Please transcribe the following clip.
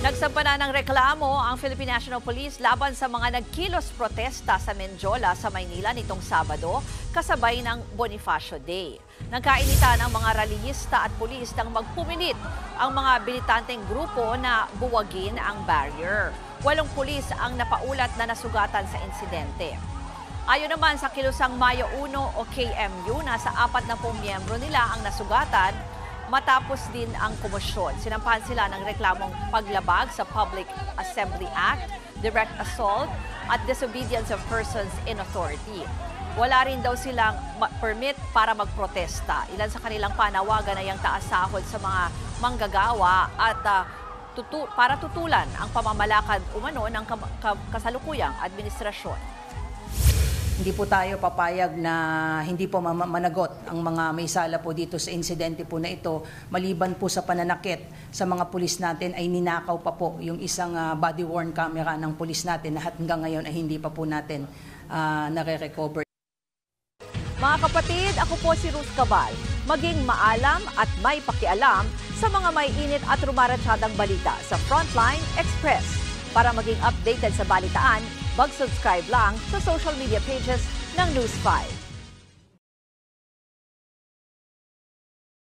Nagsampa na ng reklamo ang Philippine National Police laban sa mga nagkilos protesta sa Menjola sa Maynila nitong Sabado, kasabay ng Bonifacio Day. Nagkainitan ang mga rallyista at pulis nang magpumilit ang mga militanteng grupo na buwagin ang barrier. 8 pulis ang napaulat na nasugatan sa insidente. Ayon naman sa kilusang Mayo 1 o KMU, nasa 40 miyembro nila ang nasugatan. Matapos din ang komosyon, sinampahan sila ng reklamong paglabag sa Public Assembly Act, direct assault at disobedience of persons in authority. Wala rin daw silang permit para magprotesta. Ilan sa kanilang panawagan ay ang taas sahod sa mga manggagawa at para tutulan ang pamamalakad umano ng kasalukuyang administrasyon. Hindi po tayo papayag na hindi po managot ang mga may sala po dito sa insidente po na ito. Maliban po sa pananakit sa mga pulis natin ay ninakaw pa po yung isang body-worn camera ng pulis natin na hanggang ngayon ay hindi pa po natin nare-recover. Mga kapatid, ako po si Ruth Cabal. Maging maalam at may pakialam sa mga may init at rumaratsadang balita sa Frontline Express. Para maging updated sa balitaan, mag-subscribe lang sa social media pages ng News 5.